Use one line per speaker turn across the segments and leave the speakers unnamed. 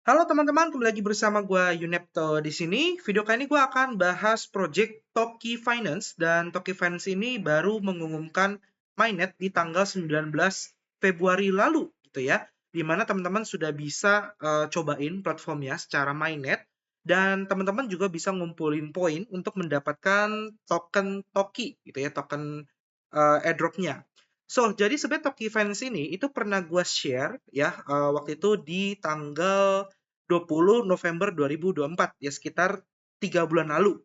Halo teman-teman, kembali lagi bersama gue Yunepto di sini. Video kali ini gue akan bahas project Toki Finance dan Toki Finance ini baru mengumumkan mainnet di tanggal 19 Februari lalu gitu ya. Di mana teman-teman sudah bisa cobain platformnya secara mainnet dan teman-teman juga bisa ngumpulin poin untuk mendapatkan token Toki gitu ya, token airdropnya. Jadi sebenarnya Toki Finance ini itu pernah gue share ya waktu itu di tanggal 20 November 2024 ya sekitar 3 bulan lalu,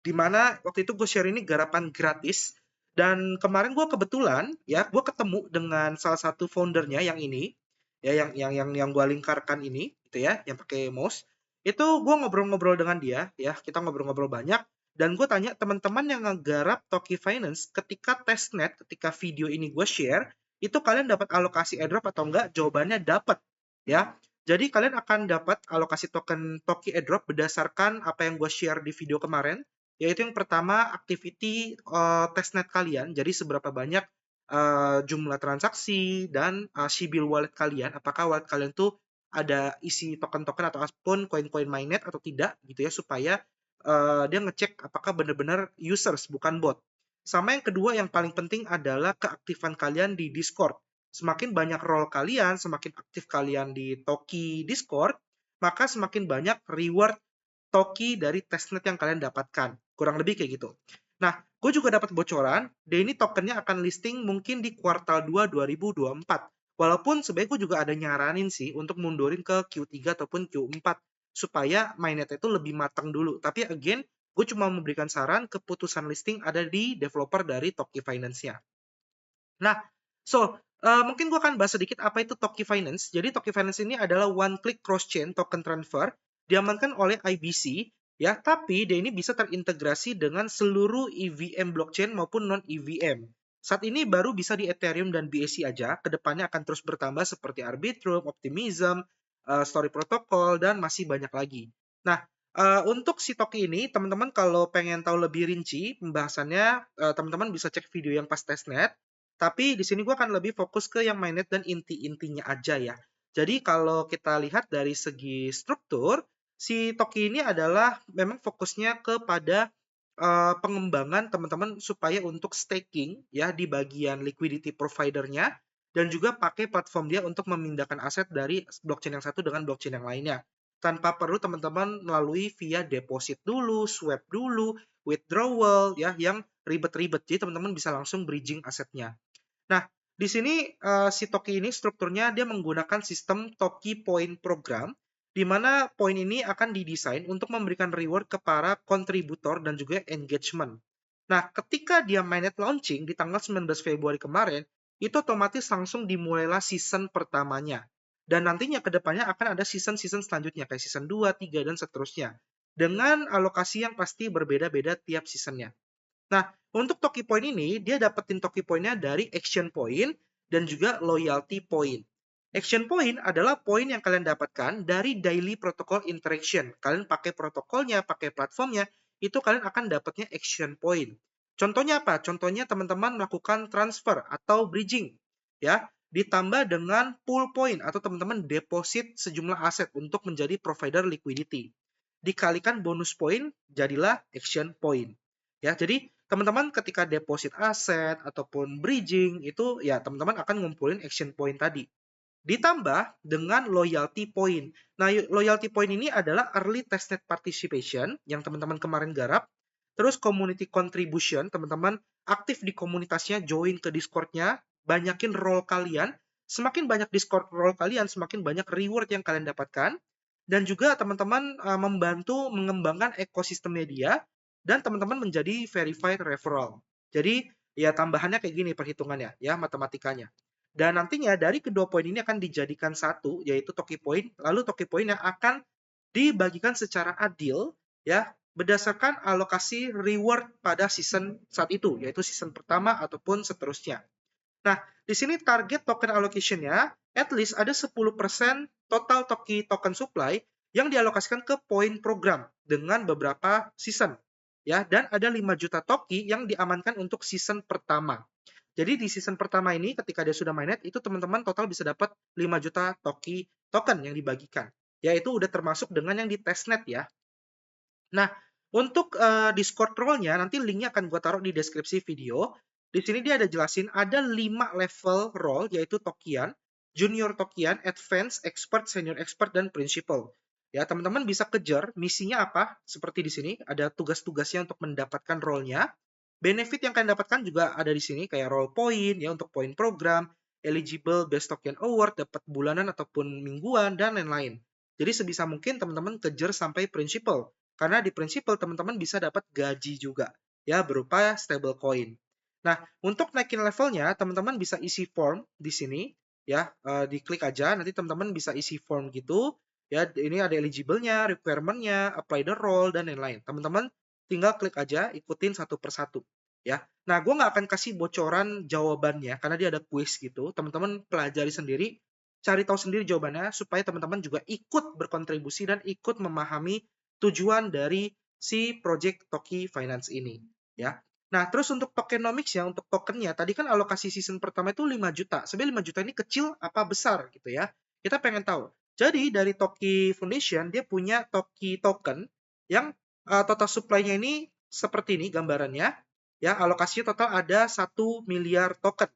di mana waktu itu gue share ini garapan gratis. Dan kemarin gue kebetulan ya gue ketemu dengan salah satu foundernya yang ini ya, yang gue lingkarkan ini gitu ya, yang pakai mouse. Itu gue ngobrol-ngobrol dengan dia ya, kita ngobrol-ngobrol banyak. Dan gue tanya teman-teman yang ngegarap Toki Finance ketika testnet, ketika video ini gue share, itu kalian dapat alokasi airdrop atau enggak? Jawabannya dapat ya. Jadi kalian akan dapat alokasi token Toki airdrop berdasarkan apa yang gue share di video kemarin, yaitu yang pertama activity testnet kalian. Jadi seberapa banyak jumlah transaksi dan Shibil wallet kalian, apakah wallet kalian tuh ada isi token-token ataupun koin-koin mainnet atau tidak gitu ya, supaya dia ngecek apakah benar-benar users bukan bot. Sama yang kedua yang paling penting adalah keaktifan kalian di Discord. Semakin banyak role kalian, semakin aktif kalian di Toki Discord, maka semakin banyak reward Toki dari testnet yang kalian dapatkan. Kurang lebih kayak gitu. Nah, gue juga dapat bocoran, dia ini tokennya akan listing mungkin di kuartal 2 2024. Walaupun sebenarnya gue juga ada nyaranin sih untuk mundurin ke Q3 ataupun Q4 supaya mainnet itu lebih matang dulu. Tapi again, gue cuma memberikan saran, keputusan listing ada di developer dari Toki Finance-nya. Nah, mungkin gue akan bahas sedikit apa itu Toki Finance. Jadi Toki Finance ini adalah one-click cross-chain token transfer, diamankan oleh IBC, ya, tapi dia ini bisa terintegrasi dengan seluruh EVM blockchain maupun non-EVM. Saat ini baru bisa di Ethereum dan BSC aja, kedepannya akan terus bertambah seperti Arbitrum, Optimism, Story Protocol, dan masih banyak lagi. Nah, untuk si Toki ini, teman-teman kalau pengen tahu lebih rinci pembahasannya, teman-teman bisa cek video yang pas testnet. Tapi di sini gue akan lebih fokus ke yang mainnet dan inti-intinya aja ya. Jadi kalau kita lihat dari segi struktur, si Toki ini adalah memang fokusnya kepada pengembangan teman-teman supaya untuk staking ya di bagian liquidity providernya, dan juga pakai platform dia untuk memindahkan aset dari blockchain yang satu dengan blockchain yang lainnya. Tanpa perlu teman-teman melalui via deposit dulu, swap dulu, withdrawal ya yang ribet-ribet. Jadi teman-teman bisa langsung bridging asetnya. Nah, di sini si Toki ini strukturnya dia menggunakan sistem Toki Point Program, di mana poin ini akan didesain untuk memberikan reward ke para kontributor dan juga engagement. Nah, ketika dia mainnet launching di tanggal 19 Februari kemarin, itu otomatis langsung dimulailah season pertamanya. Dan nantinya ke depannya akan ada season-season selanjutnya, kayak season 2, 3, dan seterusnya. Dengan alokasi yang pasti berbeda-beda tiap seasonnya. Nah, untuk Toki Point ini, dia dapetin Toki Point-nya dari Action Point dan juga Loyalty Point. Action Point adalah poin yang kalian dapatkan dari daily protocol interaction. Kalian pakai protokolnya, pakai platformnya, itu kalian akan dapatnya Action Point. Contohnya apa? Contohnya teman-teman melakukan transfer atau bridging, ya, ditambah dengan pool point atau teman-teman deposit sejumlah aset untuk menjadi provider liquidity. Dikalikan bonus point, jadilah Action Point. Ya, jadi teman-teman ketika deposit aset ataupun bridging itu ya teman-teman akan ngumpulin action point tadi. Ditambah dengan loyalty point. Nah, loyalty point ini adalah early testnet participation yang teman-teman kemarin garap. Terus community contribution, teman-teman aktif di komunitasnya, join ke Discord-nya, banyakin role kalian. Semakin banyak Discord role kalian, semakin banyak reward yang kalian dapatkan. Dan juga teman-teman membantu mengembangkan ekosistem media dan teman-teman menjadi verified referral. Jadi ya tambahannya kayak gini perhitungannya ya, matematikanya. Dan nantinya dari kedua poin ini akan dijadikan satu, yaitu Toki Point. Lalu Toki Point yang akan dibagikan secara adil ya berdasarkan alokasi reward pada season saat itu, yaitu season pertama ataupun seterusnya. Nah, di sini target token allocation-nya at least ada 10% total Toki token supply yang dialokasikan ke poin program dengan beberapa season. Ya, dan ada 5 juta Toki yang diamankan untuk season pertama. Jadi di season pertama ini ketika dia sudah mainnet itu teman-teman total bisa dapat 5 juta Toki token yang dibagikan. yaitu udah termasuk dengan yang di testnet ya. Nah, untuk Discord role-nya nanti linknya akan gue taruh di deskripsi video. Di sini dia ada jelasin ada 5 level role yaitu Tokian, Junior Tokian, Advanced, Expert, Senior Expert, dan Principal. Ya, teman-teman bisa kejar misinya apa? Seperti di sini ada tugas-tugasnya untuk mendapatkan role-nya. Benefit yang kalian dapatkan juga ada di sini kayak role point ya untuk poin program, eligible best token award, dapat bulanan ataupun mingguan dan lain-lain. Jadi sebisa mungkin teman-teman kejar sampai principal. Karena di prinsipal teman-teman bisa dapat gaji juga ya berupa stable coin. Nah, untuk naikin levelnya teman-teman bisa isi form di sini ya, diklik aja nanti teman-teman bisa isi form gitu ya. Ini ada eligible-nya, requirement-nya, apply the role dan lain-lain. Teman-teman tinggal klik aja ikutin satu persatu ya. Nah, gue nggak akan kasih bocoran jawabannya karena dia ada quiz gitu. Teman-teman pelajari sendiri, cari tahu sendiri jawabannya supaya teman-teman juga ikut berkontribusi dan ikut memahami tujuan dari si project Toki Finance ini ya. Nah, terus untuk tokenomics ya, untuk tokennya tadi kan alokasi season pertama itu 5 juta. Sebenarnya 5 juta ini kecil apa besar gitu ya. Kita pengen tahu. Jadi dari Toki Foundation dia punya Toki token yang total supply-nya ini seperti ini gambarannya. Ya, alokasinya total ada 1 miliar token.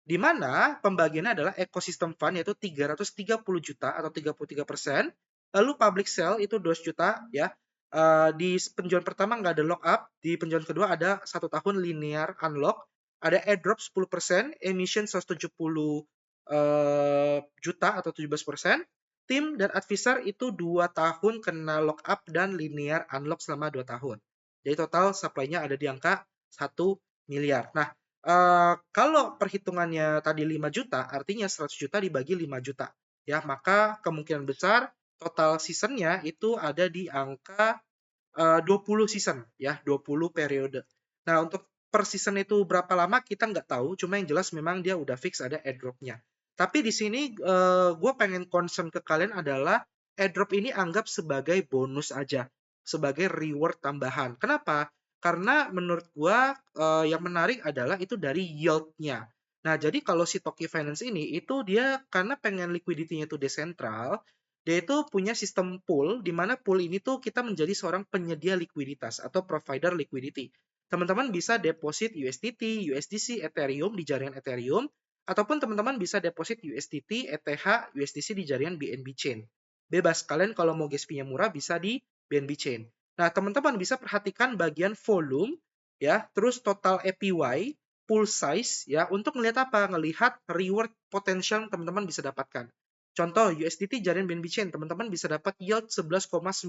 Di mana pembagiannya adalah ekosistem fund yaitu 330 juta atau 33%. Lalu public sale itu 200 juta ya. Di penjualan pertama nggak ada lock up, di penjualan kedua ada 1 tahun linear unlock, ada airdrop 10%, emission 170 juta atau 17%, tim dan advisor itu 2 tahun kena lock up dan linear unlock selama 2 tahun. Jadi total supply-nya ada di angka 1 miliar. Nah, kalau perhitungannya tadi 5 juta, artinya 100 juta dibagi 5 juta. Ya, maka kemungkinan besar total seasonnya itu ada di angka 20 season ya, 20 periode. Nah, untuk per season itu berapa lama kita nggak tahu, cuma yang jelas memang dia udah fix ada airdrop-nya. Tapi di sini gue pengen concern ke kalian adalah airdrop ini anggap sebagai bonus aja, sebagai reward tambahan. Kenapa? Karena menurut gue yang menarik adalah itu dari yield-nya. Nah, jadi kalau si Toki Finance ini itu dia karena pengen liquidity-nya itu desentral, dia itu punya sistem pool, di mana pool ini tuh kita menjadi seorang penyedia likuiditas atau provider liquidity. Teman-teman bisa deposit USDT, USDC, Ethereum di jaringan Ethereum, ataupun teman-teman bisa deposit USDT, ETH, USDC di jaringan BNB Chain. Bebas, kalian kalau mau gas fee-nya murah bisa di BNB Chain. Nah, teman-teman bisa perhatikan bagian volume, ya, terus total APY, pool size, ya, untuk melihat apa? Ngelihat reward potential yang teman-teman bisa dapatkan. Contoh USDT jaringan BNB Chain, teman-teman bisa dapat yield 11,9%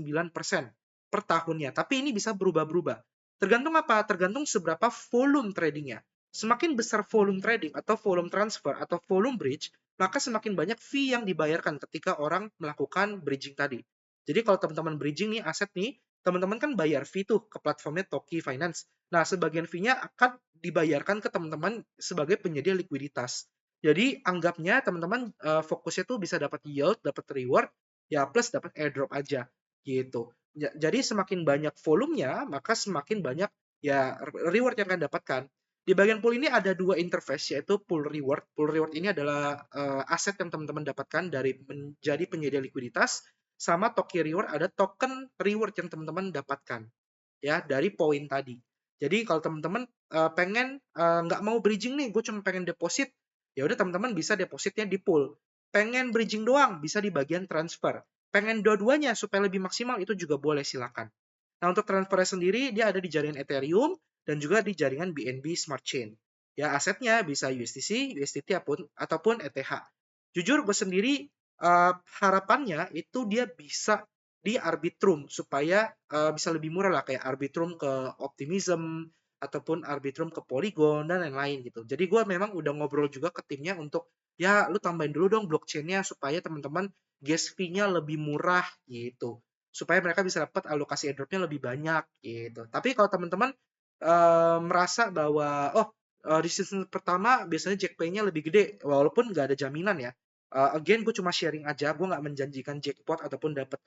per tahunnya. Tapi ini bisa berubah-berubah. Tergantung apa? Tergantung seberapa volume tradingnya. Semakin besar volume trading atau volume transfer atau volume bridge, maka semakin banyak fee yang dibayarkan ketika orang melakukan bridging tadi. Jadi kalau teman-teman bridging nih aset nih, teman-teman kan bayar fee tuh ke platformnya Toki Finance. Nah, sebagian fee-nya akan dibayarkan ke teman-teman sebagai penyedia likuiditas. Jadi anggapnya teman-teman fokusnya tuh bisa dapat yield, dapat reward, ya plus dapat airdrop aja gitu. Jadi semakin banyak volumenya, maka semakin banyak ya reward yang kalian dapatkan. Di bagian pool ini ada 2 interface yaitu pool reward. Pool reward ini adalah aset yang teman-teman dapatkan dari menjadi penyedia likuiditas, sama Toki reward ada token reward yang teman-teman dapatkan ya dari poin tadi. Jadi kalau teman-teman pengen nggak mau bridging nih, gue cuma pengen deposit, ya udah teman-teman bisa depositnya di pool. Pengen bridging doang, bisa di bagian transfer. Pengen dua-duanya supaya lebih maksimal, itu juga boleh, silakan. Nah, untuk transfer sendiri, dia ada di jaringan Ethereum dan juga di jaringan BNB Smart Chain. Ya, asetnya bisa USDC, USDT ataupun ETH. Jujur, gue sendiri harapannya itu dia bisa di Arbitrum supaya bisa lebih murah lah kayak Arbitrum ke Optimism ataupun Arbitrum ke Polygon dan lain-lain gitu. Jadi gue memang udah ngobrol juga ke timnya untuk ya lu tambahin dulu dong blockchain-nya supaya teman-teman gas fee-nya lebih murah gitu. Supaya mereka bisa dapat alokasi airdrop-nya lebih banyak gitu. Tapi kalau teman-teman merasa bahwa di season pertama biasanya jackpot-nya lebih gede walaupun nggak ada jaminan ya. Again, gue cuma sharing aja, gue nggak menjanjikan jackpot ataupun dapat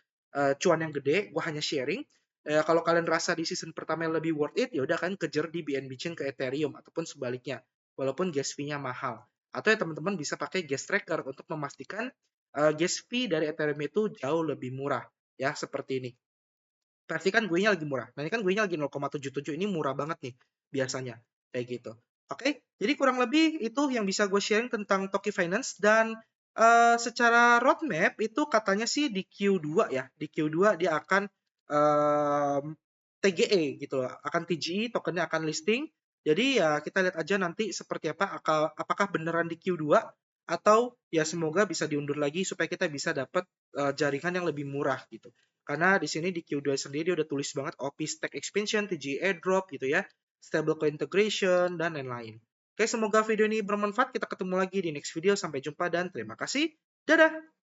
cuan yang gede, gue hanya sharing. Kalau kalian rasa di season pertama yang lebih worth it, ya udah kalian kejar di BNB Chain ke Ethereum ataupun sebaliknya, walaupun gas fee-nya mahal. Atau ya teman-teman bisa pakai gas tracker untuk memastikan gas fee dari Ethereum itu jauh lebih murah ya, seperti ini. Berarti kan gue-nya lagi murah. Nah, ini kan gue-nya lagi 0,77, ini murah banget nih biasanya. Kayak gitu. Oke, jadi kurang lebih itu yang bisa gue sharing tentang Toki Finance dan secara roadmap itu katanya sih di Q2 ya. Di Q2 dia akan TGE gitu loh, akan TGE, tokennya akan listing. Jadi ya kita lihat aja nanti seperti apa, apakah beneran di Q2 atau ya semoga bisa diundur lagi supaya kita bisa dapat jaringan yang lebih murah gitu. Karena di sini di Q2 sendiri udah tulis banget OP Stack Expansion, TGE Airdrop gitu ya, Stablecoin Integration, dan lain-lain. Oke, semoga video ini bermanfaat. Kita ketemu lagi di next video. Sampai jumpa dan terima kasih. Dadah!